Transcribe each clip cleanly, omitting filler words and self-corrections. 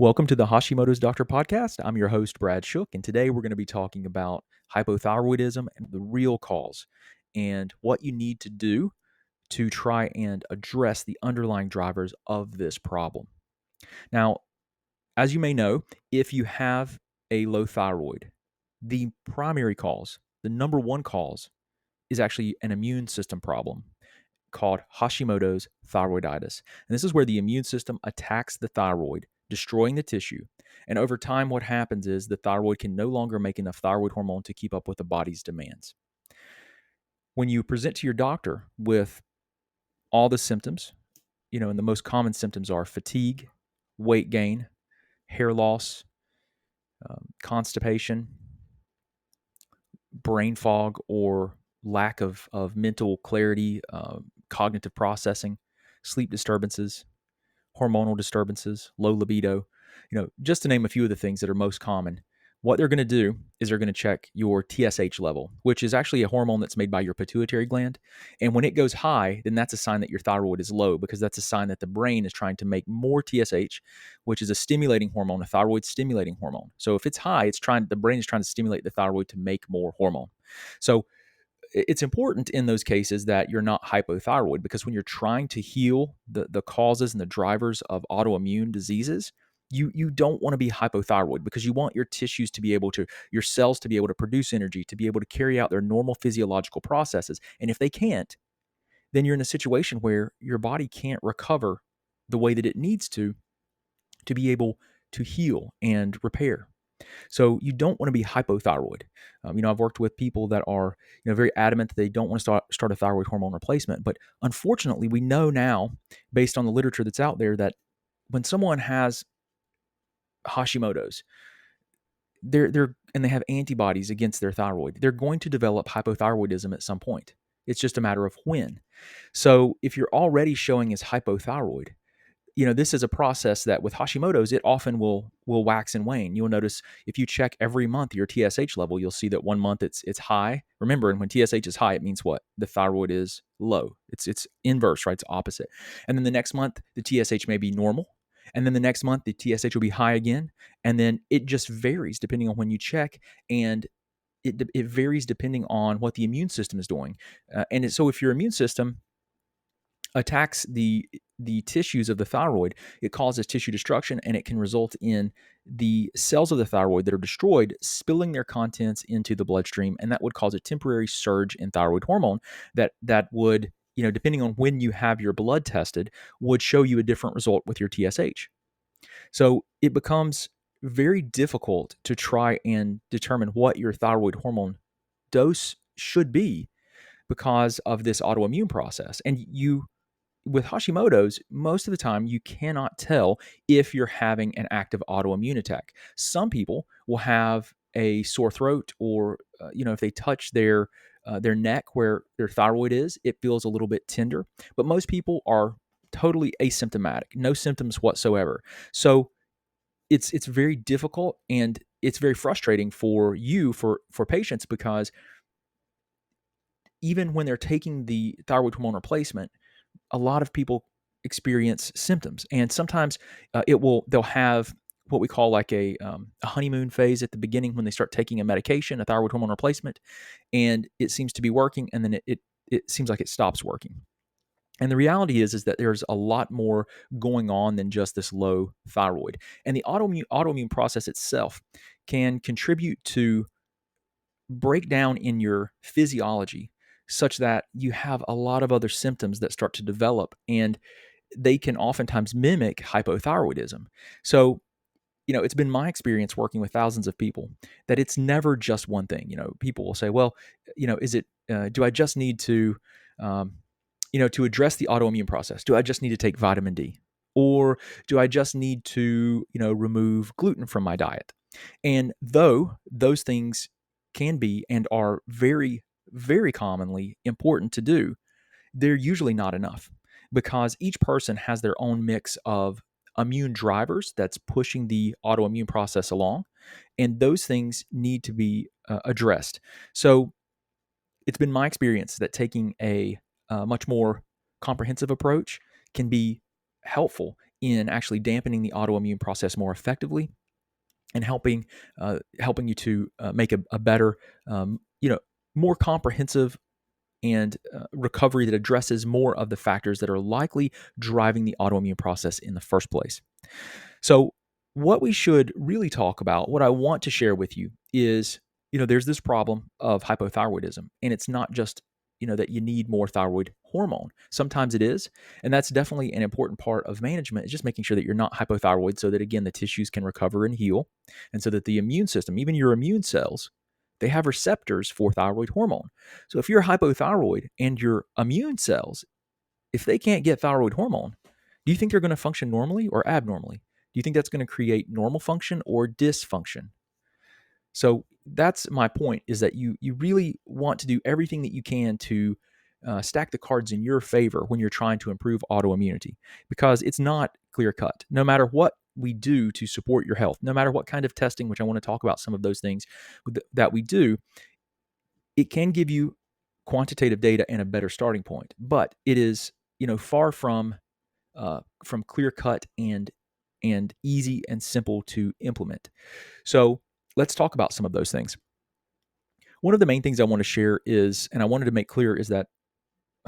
Welcome to the Hashimoto's Doctor podcast. I'm your host, Brad Shook, and today we're going to be talking about hypothyroidism and the real cause and what you need to do to try and address the underlying drivers of this problem. Now, as you may know, if you have a low thyroid, the primary cause, the number one cause, is actually an immune system problem called Hashimoto's thyroiditis. And this is where the immune system attacks the thyroid, destroying the tissue. And over time, what happens is the thyroid can no longer make enough thyroid hormone to keep up with the body's demands. When you present to your doctor with all the symptoms, and the most common symptoms are fatigue, weight gain, hair loss, constipation, brain fog, or lack of mental clarity, cognitive processing, sleep disturbances, hormonal disturbances, low libido, just to name a few of the things that are most common. What they're going to do is they're going to check your TSH level, which is actually a hormone that's made by your pituitary gland. And when it goes high, then that's a sign that your thyroid is low, because that's a sign that the brain is trying to make more TSH, which is a stimulating hormone, a thyroid stimulating hormone. So if it's high, the brain is trying to stimulate the thyroid to make more hormone. So it's important in those cases that you're not hypothyroid, because when you're trying to heal the causes and the drivers of autoimmune diseases, you don't want to be hypothyroid, because you want your tissues to be able to, your cells to be able to produce energy, to be able to carry out their normal physiological processes. And if they can't, then you're in a situation where your body can't recover the way that it needs to be able to heal and repair. So you don't want to be hypothyroid. I've worked with people that are, very adamant that they don't want to start a thyroid hormone replacement. But unfortunately, we know now, based on the literature that's out there, that when someone has Hashimoto's, and they have antibodies against their thyroid, they're going to develop hypothyroidism at some point. It's just a matter of when. So if you're already showing as hypothyroid, this is a process that with Hashimoto's, it often will wax and wane. You'll notice if you check every month your TSH level, you'll see that one month it's high. Remember, and when TSH is high, it means what? The thyroid is low. It's inverse, right? It's opposite. And then the next month, the TSH may be normal. And then the next month, the TSH will be high again. And then it just varies depending on when you check. And it varies depending on what the immune system is doing. So if your immune system attacks the tissues of the thyroid, it causes tissue destruction, and it can result in the cells of the thyroid that are destroyed spilling their contents into the bloodstream, and that would cause a temporary surge in thyroid hormone that would, depending on when you have your blood tested, would show you a different result with your TSH. So it becomes very difficult to try and determine what your thyroid hormone dose should be because of this autoimmune process. And with Hashimoto's, most of the time you cannot tell if you're having an active autoimmune attack. Some people will have a sore throat, or if they touch their neck where their thyroid is, it feels a little bit tender. But most people are totally asymptomatic, no symptoms whatsoever. So it's very difficult, and it's very frustrating for patients, because even when they're taking the thyroid hormone replacement, a lot of people experience symptoms, and sometimes they'll have what we call like a honeymoon phase at the beginning when they start taking a medication, a thyroid hormone replacement, and it seems to be working, and then it seems like it stops working. And the reality is that there's a lot more going on than just this low thyroid, and the autoimmune process itself can contribute to breakdown in your physiology, such that you have a lot of other symptoms that start to develop, and they can oftentimes mimic hypothyroidism. So, it's been my experience working with thousands of people that it's never just one thing. People will say, well, is it, do I just need to, to address the autoimmune process? Do I just need to take vitamin D? Or do I just need to, remove gluten from my diet? And though those things can be and are very, very commonly important to do, they're usually not enough, because each person has their own mix of immune drivers that's pushing the autoimmune process along, and those things need to be addressed. So it's been my experience that taking a much more comprehensive approach can be helpful in actually dampening the autoimmune process more effectively and helping you to make a better, more comprehensive and recovery that addresses more of the factors that are likely driving the autoimmune process in the first place. So, what we should really talk about, what I want to share with you is, there's this problem of hypothyroidism, and it's not just, that you need more thyroid hormone. Sometimes it is, and that's definitely an important part of management, is just making sure that you're not hypothyroid so that, again, the tissues can recover and heal, and so that the immune system, even your immune cells, they have receptors for thyroid hormone. So if you're hypothyroid and your immune cells, if they can't get thyroid hormone, do you think they're going to function normally or abnormally? Do you think that's going to create normal function or dysfunction? So that's my point, is that you really want to do everything that you can to stack the cards in your favor when you're trying to improve autoimmunity, because it's not clear cut. No matter what we do to support your health, no matter what kind of testing, which I want to talk about some of those things that we do, it can give you quantitative data and a better starting point, but it is far from clear cut and easy and simple to implement. So let's talk about some of those things. One of the main things I want to share is, and I wanted to make clear, is that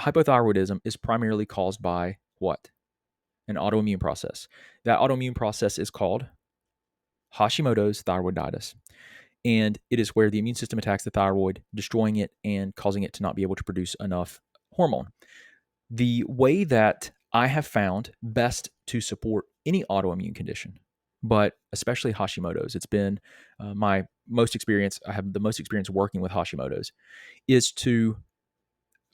hypothyroidism is primarily caused by what? An autoimmune process. That autoimmune process is called Hashimoto's thyroiditis. And it is where the immune system attacks the thyroid, destroying it and causing it to not be able to produce enough hormone. The way that I have found best to support any autoimmune condition, but especially Hashimoto's, it's been my most experience, I have the most experience working with Hashimoto's, is to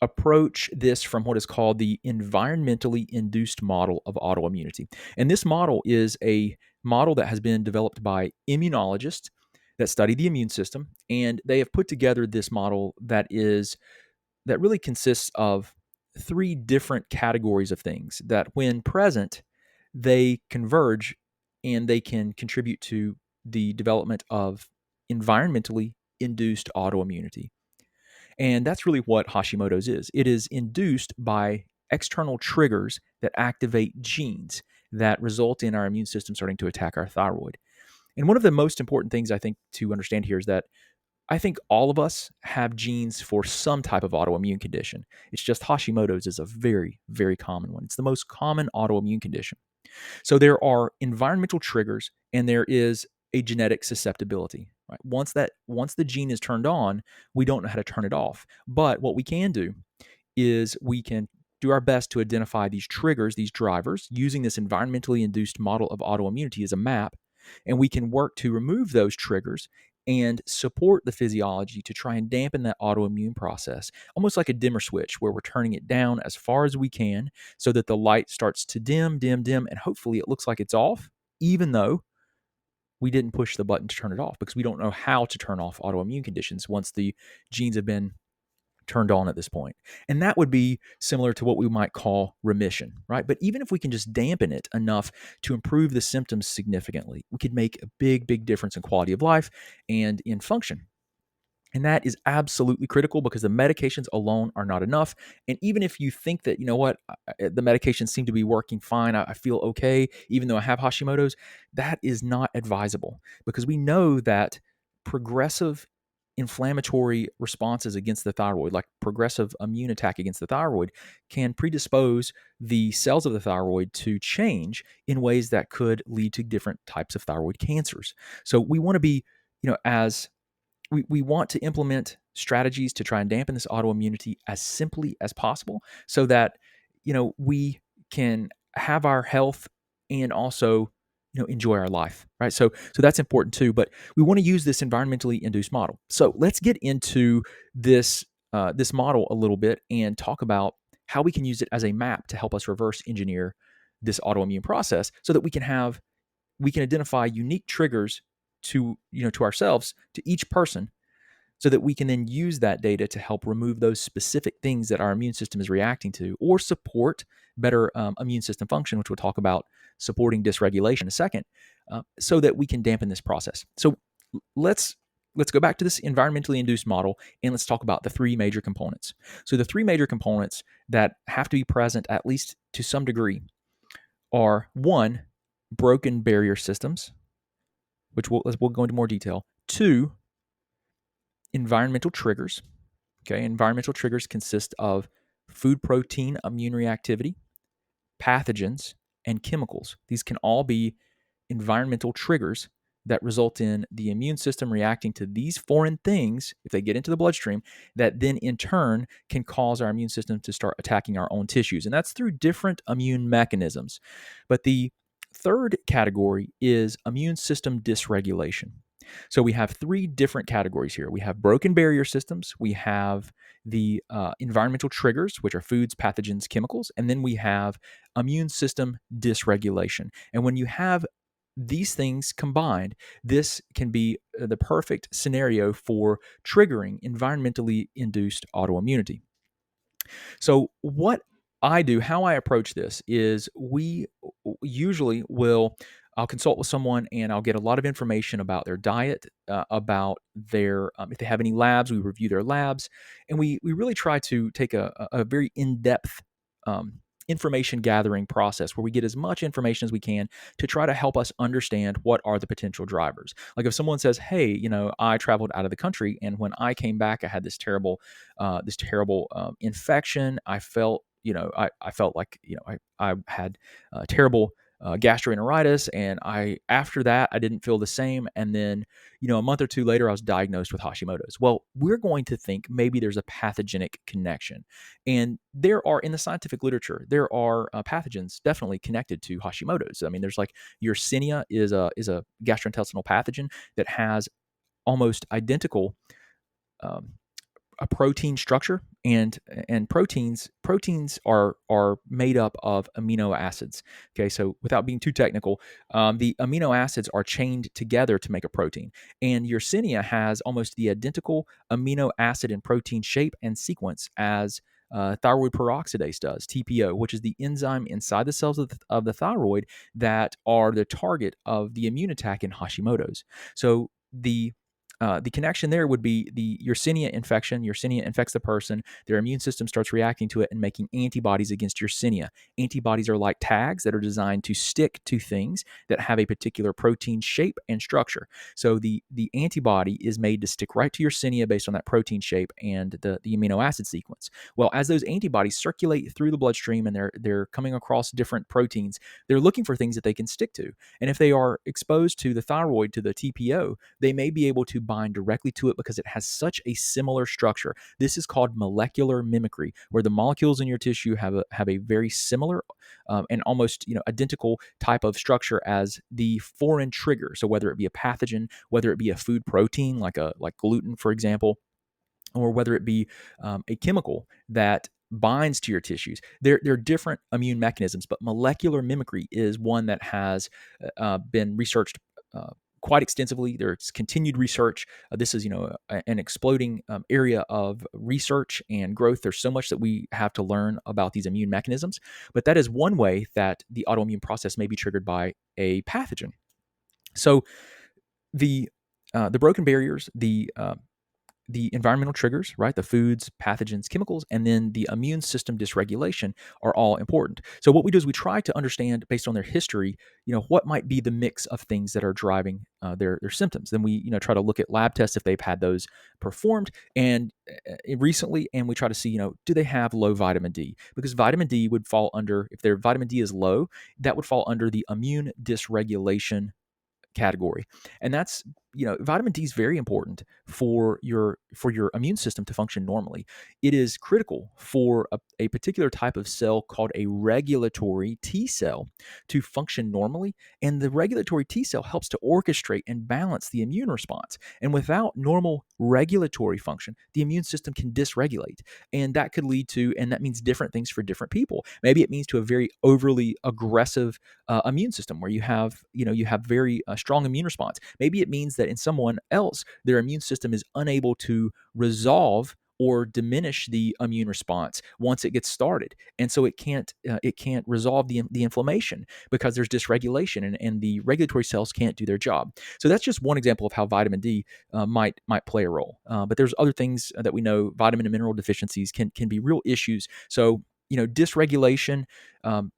approach this from what is called the environmentally induced model of autoimmunity. And this model is a model that has been developed by immunologists that study the immune system, and they have put together this model that really consists of three different categories of things that, when present, they converge and they can contribute to the development of environmentally induced autoimmunity. And that's really what Hashimoto's is. It is induced by external triggers that activate genes that result in our immune system starting to attack our thyroid. And one of the most important things I think to understand here is that I think all of us have genes for some type of autoimmune condition. It's just Hashimoto's is a very, very common one. It's the most common autoimmune condition. So there are environmental triggers and there is a genetic susceptibility. Right? Once the gene is turned on, we don't know how to turn it off. But what we can do is we can do our best to identify these triggers, these drivers, using this environmentally induced model of autoimmunity as a map, and we can work to remove those triggers and support the physiology to try and dampen that autoimmune process, almost like a dimmer switch where we're turning it down as far as we can so that the light starts to dim, dim, dim, and hopefully it looks like it's off, even though we didn't push the button to turn it off, because we don't know how to turn off autoimmune conditions once the genes have been turned on at this point. And that would be similar to what we might call remission, right? But even if we can just dampen it enough to improve the symptoms significantly, we could make a big, big difference in quality of life and in function. And that is absolutely critical, because the medications alone are not enough. And even if you think that, the medications seem to be working fine, I feel okay, even though I have Hashimoto's, that is not advisable, because we know that progressive inflammatory responses against the thyroid, like progressive immune attack against the thyroid, can predispose the cells of the thyroid to change in ways that could lead to different types of thyroid cancers. So we want to be, as we want to implement strategies to try and dampen this autoimmunity as simply as possible, so that we can have our health and also enjoy our life, right? So that's important too. But we want to use this environmentally induced model. So let's get into this this model a little bit and talk about how we can use it as a map to help us reverse engineer this autoimmune process, so that we can identify unique triggers to ourselves, to each person, so that we can then use that data to help remove those specific things that our immune system is reacting to, or support better immune system function, which we'll talk about supporting dysregulation in a second, so that we can dampen this process. So let's go back to this environmentally induced model, and let's talk about the three major components. So the three major components that have to be present, at least to some degree, are one, broken barrier systems, which we'll go into more detail. Two, environmental triggers. Okay, environmental triggers consist of food protein immune reactivity, pathogens, and chemicals. These can all be environmental triggers that result in the immune system reacting to these foreign things if they get into the bloodstream, that then in turn can cause our immune system to start attacking our own tissues. And that's through different immune mechanisms. But the third category is immune system dysregulation. So we have three different categories here. We have broken barrier systems, we have the environmental triggers, which are foods, pathogens, chemicals, and then we have immune system dysregulation. And when you have these things combined, this can be the perfect scenario for triggering environmentally induced autoimmunity. So, what I do, how I approach this is we usually will. I'll consult with someone and I'll get a lot of information about their diet, about their, if they have any labs, we review their labs, and we really try to take a very in depth um, information gathering process where we get as much information as we can to try to help us understand what are the potential drivers. Like if someone says, "Hey, I traveled out of the country and when I came back, I had this terrible infection. I felt, I felt like, I had terrible gastroenteritis, and after that I didn't feel the same. And then, a month or two later, I was diagnosed with Hashimoto's." Well, we're going to think maybe there's a pathogenic connection, and there are in the scientific literature there are pathogens definitely connected to Hashimoto's. I mean, there's like Yersinia is a gastrointestinal pathogen that has almost identical um, a protein structure, and proteins are made up of amino acids. Okay, so without being too technical, the amino acids are chained together to make a protein, and Yersinia has almost the identical amino acid and protein shape and sequence as thyroid peroxidase does, TPO, which is the enzyme inside the cells of the thyroid that are the target of the immune attack in Hashimoto's. So the connection there would be the Yersinia infection. Yersinia infects the person. Their immune system starts reacting to it and making antibodies against Yersinia. Antibodies are like tags that are designed to stick to things that have a particular protein shape and structure. So the antibody is made to stick right to Yersinia based on that protein shape and the amino acid sequence. Well, as those antibodies circulate through the bloodstream and they're coming across different proteins, they're looking for things that they can stick to. And if they are exposed to the thyroid, to the TPO, they may be able to bind directly to it because it has such a similar structure. This is called molecular mimicry, where the molecules in your tissue have a very similar and almost identical type of structure as the foreign trigger. So whether it be a pathogen, whether it be a food protein like gluten, for example, or whether it be a chemical that binds to your tissues. There are different immune mechanisms, but molecular mimicry is one that has been researched quite extensively. There's continued research. This is, an exploding area of research and growth. There's so much that we have to learn about these immune mechanisms, but that is one way that the autoimmune process may be triggered by a pathogen. So the broken barriers, the environmental triggers, right? The foods, pathogens, chemicals, and then the immune system dysregulation are all important. So what we do is we try to understand, based on their history, what might be the mix of things that are driving their symptoms. Then we, try to look at lab tests if they've had those performed and recently, and we try to see, do they have low vitamin D? Because vitamin D would fall under, if their vitamin D is low, that would fall under the immune dysregulation category. And that's, vitamin D is very important for your immune system to function normally. It is critical for a particular type of cell called a regulatory T cell to function normally, and the regulatory T cell helps to orchestrate and balance the immune response. And without normal regulatory function, the immune system can dysregulate, and that could lead to, and that means different things for different people. Maybe it means to a very overly aggressive immune system where you have very strong immune response. Maybe it means that in someone else, their immune system is unable to resolve or diminish the immune response once it gets started, and so it can't resolve the inflammation because there's dysregulation, and the regulatory cells can't do their job. So that's just one example of how vitamin D might play a role. But there's other things that we know. Vitamin and mineral deficiencies can be real issues. So dysregulation,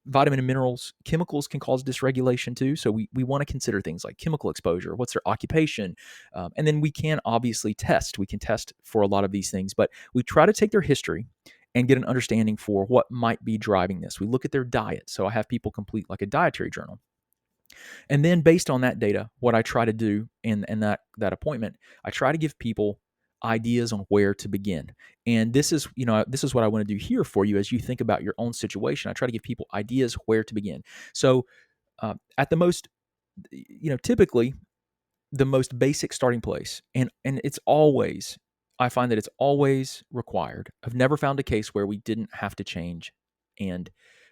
vitamin and minerals, chemicals can cause dysregulation too. So we want to consider things like chemical exposure, what's their occupation, and then we can obviously test. We can test for a lot of these things, but we try to take their history and get an understanding for what might be driving this. We look at their diet. So I have people complete like a dietary journal. And then based on that data, what I try to do in that appointment, I try to give people ideas on where to begin. And this is what I want to do here for you as you think about your own situation. I try to give people ideas where to begin. So at the most, typically the most basic starting place, and it's always, I find that it's always required. I've never found a case where we didn't have to change and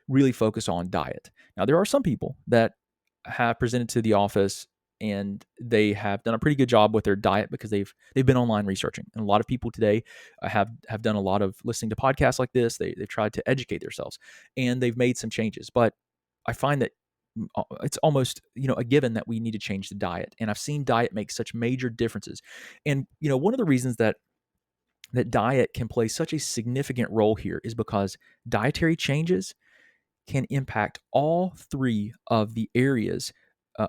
really focus on diet. Now, there are some people that have presented to the office and they have done a pretty good job with their diet because they've been online researching. And a lot of people today have done a lot of listening to podcasts like this. They've tried to educate themselves and they've made some changes. But I find that it's almost a given that we need to change the diet. And I've seen diet make such major differences. And one of the reasons that diet can play such a significant role here is because dietary changes can impact all three of the areas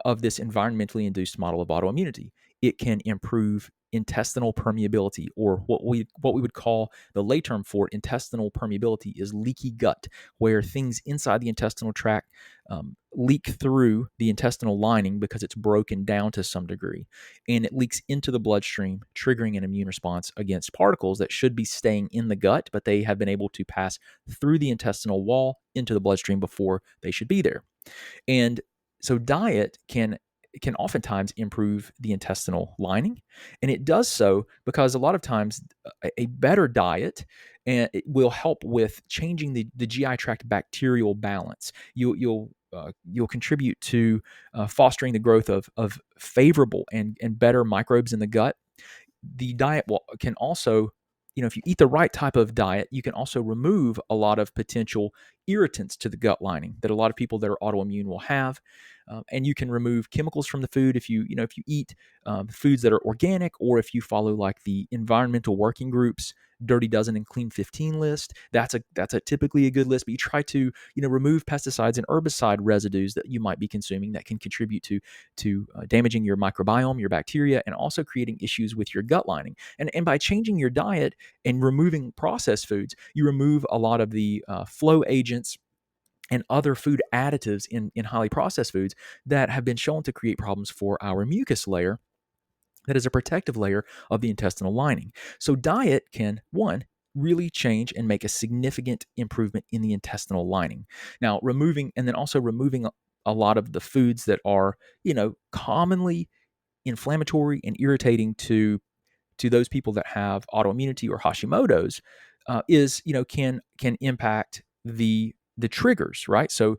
of this environmentally induced model of autoimmunity. It can improve intestinal permeability, or what we would call the lay term for intestinal permeability is leaky gut, where things inside the intestinal tract leak through the intestinal lining because it's broken down to some degree, and it leaks into the bloodstream, triggering an immune response against particles that should be staying in the gut, but they have been able to pass through the intestinal wall into the bloodstream before they should be there. And so diet can oftentimes improve the intestinal lining, and it does so because a lot of times a better diet and it will help with changing the GI tract bacterial balance. You'll contribute to fostering the growth of favorable and better microbes in the gut. The diet can also, if you eat the right type of diet, you can also remove a lot of potential irritants to the gut lining that a lot of people that are autoimmune will have. And you can remove chemicals from the food if you eat foods that are organic, or if you follow like the environmental working groups Dirty Dozen and Clean 15 list. That's a typically a good list, but you try to remove pesticides and herbicide residues that you might be consuming that can contribute to damaging your microbiome, your bacteria, and also creating issues with your gut lining. And by changing your diet and removing processed foods, you remove a lot of the flow agents and other food additives in highly processed foods that have been shown to create problems for our mucus layer that is a protective layer of the intestinal lining. So diet can, one, really change and make a significant improvement in the intestinal lining. Now, removing a lot of the foods that are, commonly inflammatory and irritating to those people that have autoimmunity or Hashimoto's can impact the triggers, right? So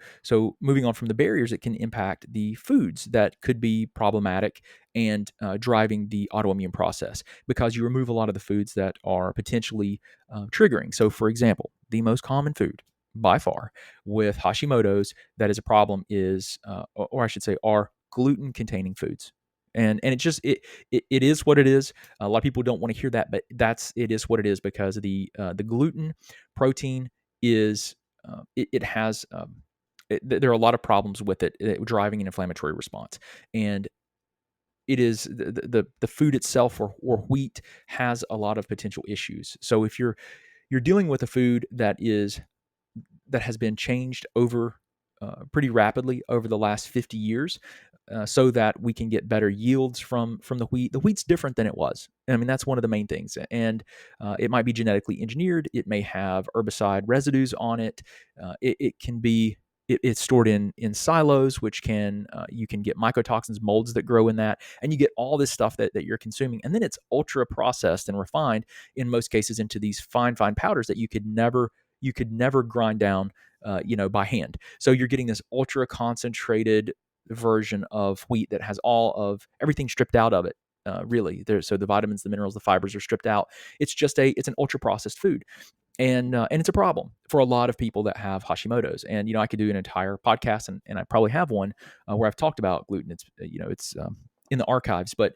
moving on from the barriers, it can impact the foods that could be problematic and driving the autoimmune process because you remove a lot of the foods that are potentially triggering. So, for example, the most common food by far with Hashimoto's that is a problem is, or I should say, are gluten-containing foods. And it is what it is. A lot of people don't want to hear that, but it is what it is because the gluten protein is it has there are a lot of problems with it driving an inflammatory response, and it is the food itself or wheat has a lot of potential issues. So if you're dealing with a food that has been changed over pretty rapidly over the last 50 years, so that we can get better yields from the wheat. The wheat's different than it was. I mean, that's one of the main things. And it might be genetically engineered. It may have herbicide residues on it. It can be it's stored in silos, which can you can get mycotoxins, molds that grow in that, and you get all this stuff that you're consuming, and then it's ultra processed and refined in most cases into these fine powders that you could never grind down by hand. So you're getting this ultra concentrated version of wheat that has all of everything stripped out of it. Really, so the vitamins, the minerals, the fibers are stripped out. It's an ultra processed food, and it's a problem for a lot of people that have Hashimoto's. And I could do an entire podcast, and I probably have one where I've talked about gluten. It's in the archives, but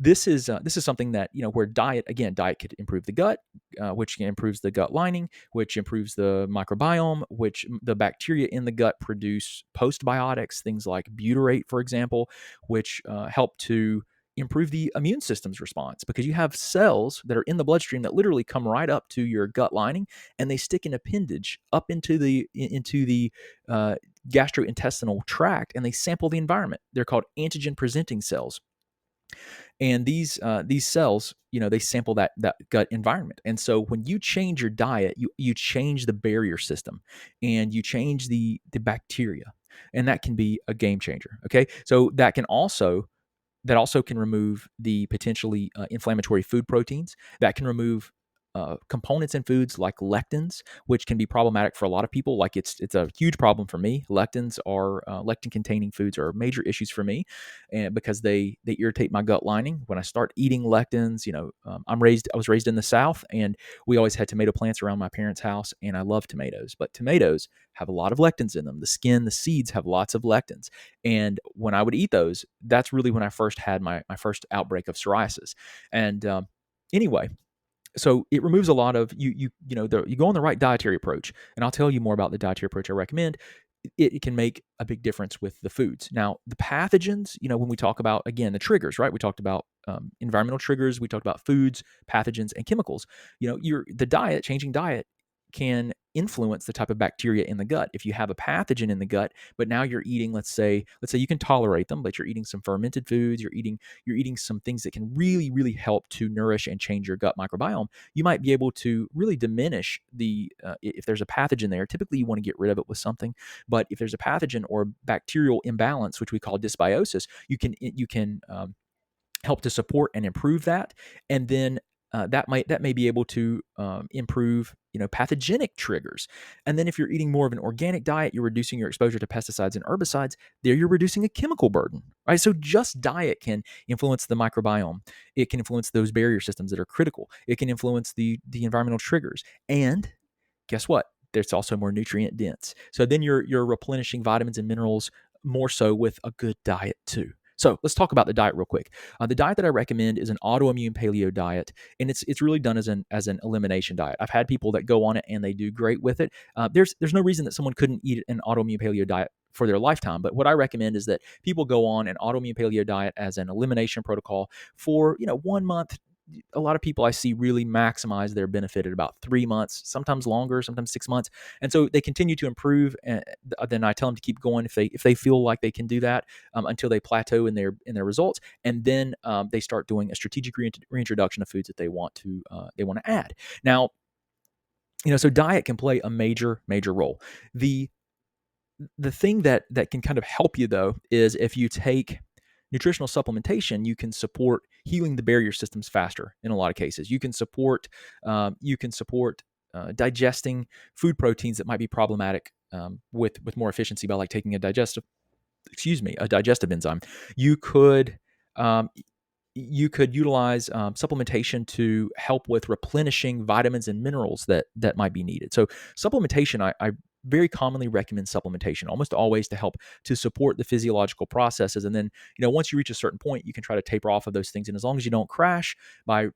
This is something that, where diet could improve the gut, which improves the gut lining, which improves the microbiome, which the bacteria in the gut produce postbiotics, things like butyrate, for example, which help to improve the immune system's response, because you have cells that are in the bloodstream that literally come right up to your gut lining, and they stick an appendage up into the uh, gastrointestinal tract, and they sample the environment. They're called antigen presenting cells, and these cells, they sample that gut environment. And so when you change your diet, you change the barrier system, and you change the bacteria, and that can be a game changer. Okay, so that also can remove the potentially inflammatory food proteins. That can remove components in foods like lectins, which can be problematic for a lot of people. Like it's a huge problem for me. Lectin containing foods are major issues for me, and because they irritate my gut lining when I start eating lectins. I was raised in the South, and we always had tomato plants around my parents' house, and I love tomatoes, but tomatoes have a lot of lectins in them. The skin, the seeds have lots of lectins. And when I would eat those, that's really when I first had my first outbreak of psoriasis. And anyway, so it removes a lot of you go on the right dietary approach, and I'll tell you more about the dietary approach I recommend. It can make a big difference with the foods. Now, the pathogens, when we talk about, again, the triggers, right? We talked about environmental triggers, we talked about foods, pathogens, and chemicals. Changing diet can influence the type of bacteria in the gut. If you have a pathogen in the gut, but now you're eating, let's say you can tolerate them, but you're eating some fermented foods, you're eating some things that can really, really help to nourish and change your gut microbiome, you might be able to really diminish if there's a pathogen there. Typically, you want to get rid of it with something, but if there's a pathogen or bacterial imbalance, which we call dysbiosis, you can help to support and improve that. And then that may be able to improve pathogenic triggers. And then if you're eating more of an organic diet, you're reducing your exposure to pesticides and herbicides. There you're reducing a chemical burden, right? So just diet can influence the microbiome. It can influence those barrier systems that are critical. It can influence the environmental triggers. And guess what? There's also more nutrient dense. So then you're replenishing vitamins and minerals more so with a good diet too. So let's talk about the diet real quick. The diet that I recommend is an autoimmune paleo diet, and it's really done as an elimination diet. I've had people that go on it and they do great with it. There's no reason that someone couldn't eat an autoimmune paleo diet for their lifetime. But what I recommend is that people go on an autoimmune paleo diet as an elimination protocol for 1 month. A lot of people I see really maximize their benefit at about 3 months, sometimes longer, sometimes 6 months, and so they continue to improve. And then I tell them to keep going if they feel like they can do that until they plateau in their results, and then they start doing a strategic reintroduction of foods that they want to add. Now, so diet can play a major role. The thing that can kind of help you though is if you take nutritional supplementation, you can support healing the barrier systems faster. In a lot of cases, you can support digesting food proteins that might be problematic with more efficiency by like taking a digestive enzyme. You could um, you could utilize supplementation to help with replenishing vitamins and minerals that might be needed. So supplementation, I very commonly recommend supplementation almost always to help to support the physiological processes. And then, once you reach a certain point, you can try to taper off of those things. And as long as you don't crash by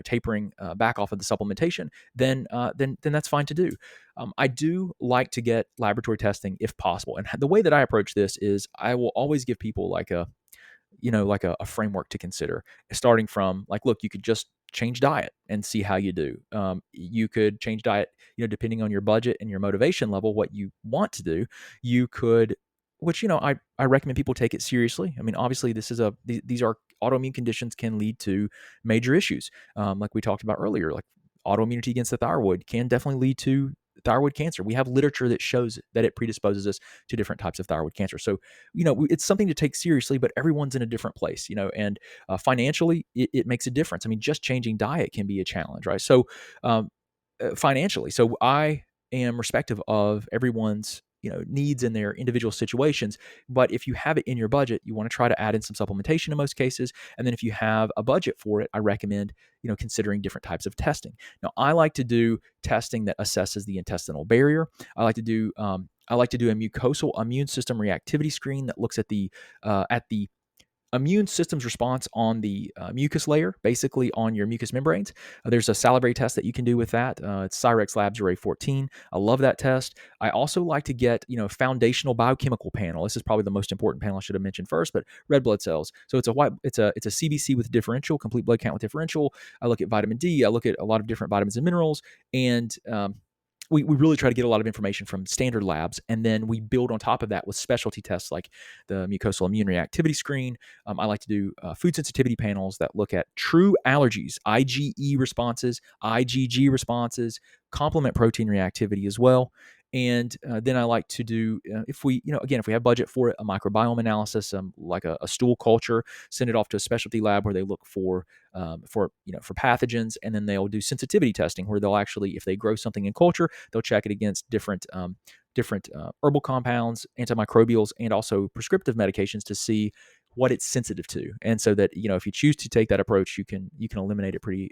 tapering back off of the supplementation, then that's fine to do. I do like to get laboratory testing if possible. And the way that I approach this is I will always give people like a framework to consider, starting from like, look, you could just change diet and see how you do. You could change diet, depending on your budget and your motivation level, what you want to do. You could, which, I recommend people take it seriously. I mean, obviously these are autoimmune conditions can lead to major issues. Like we talked about earlier, like autoimmunity against the thyroid can definitely lead to thyroid cancer. We have literature that shows that it predisposes us to different types of thyroid cancer. So, it's something to take seriously, but everyone's in a different place, and financially, it makes a difference. I mean, just changing diet can be a challenge, right? So, um, financially, so I am respective of everyone's needs in their individual situations. But if you have it in your budget, you want to try to add in some supplementation in most cases. And then if you have a budget for it, I recommend considering different types of testing. Now, I like to do testing that assesses the intestinal barrier. I like to do a mucosal immune system reactivity screen that looks at the immune system's response on the mucus layer, basically on your mucous membranes. There's a salivary test that you can do with that. It's Cyrex Labs Array 14. I love that test. I also like to get, foundational biochemical panel. This is probably the most important panel I should have mentioned first, but red blood cells. So it's a CBC with differential, complete blood count with differential. I look at vitamin D. I look at a lot of different vitamins and minerals, and we really try to get a lot of information from standard labs, and then we build on top of that with specialty tests like the mucosal immune reactivity screen. I like to do food sensitivity panels that look at true allergies, IgE responses, IgG responses, complement protein reactivity as well. And then I like to do, if we have budget for it, a microbiome analysis, like a stool culture, send it off to a specialty lab where they look for pathogens, and then they'll do sensitivity testing where they'll actually, if they grow something in culture, they'll check it against different herbal compounds, antimicrobials, and also prescriptive medications to see what it's sensitive to. And so that, if you choose to take that approach, you can eliminate it pretty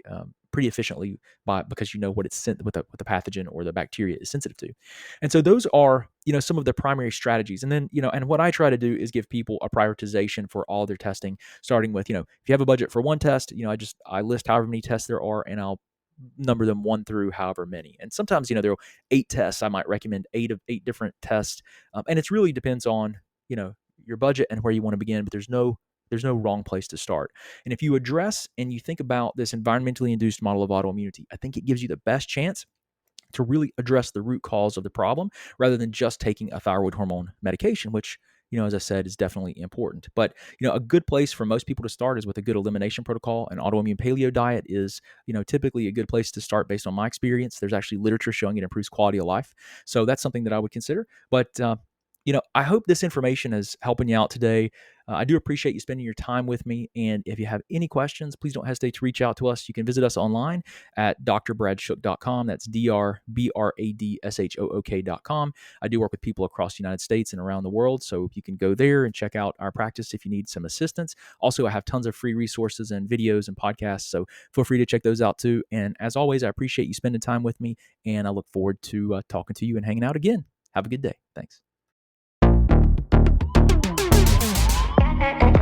efficiently because you know what what the pathogen or the bacteria is sensitive to. And so those are, some of the primary strategies. And then, and what I try to do is give people a prioritization for all their testing, starting with, if you have a budget for one test, I list however many tests there are, and I'll number them 1 through however many. And sometimes, there are 8 tests. I might recommend 8 different tests. And it really depends on, your budget and where you want to begin, but there's no wrong place to start. And if you address and you think about this environmentally induced model of autoimmunity, I think it gives you the best chance to really address the root cause of the problem rather than just taking a thyroid hormone medication, which, as I said, is definitely important. But, a good place for most people to start is with a good elimination protocol. An autoimmune paleo diet is, typically a good place to start based on my experience. There's actually literature showing it improves quality of life. So that's something that I would consider. But, I hope this information is helping you out today. I do appreciate you spending your time with me. And if you have any questions, please don't hesitate to reach out to us. You can visit us online at drbradshok.com. That's drbradshok.com. I do work with people across the United States and around the world. So you can go there and check out our practice if you need some assistance. Also, I have tons of free resources and videos and podcasts. So feel free to check those out too. And as always, I appreciate you spending time with me. And I look forward to talking to you and hanging out again. Have a good day. Thanks. You.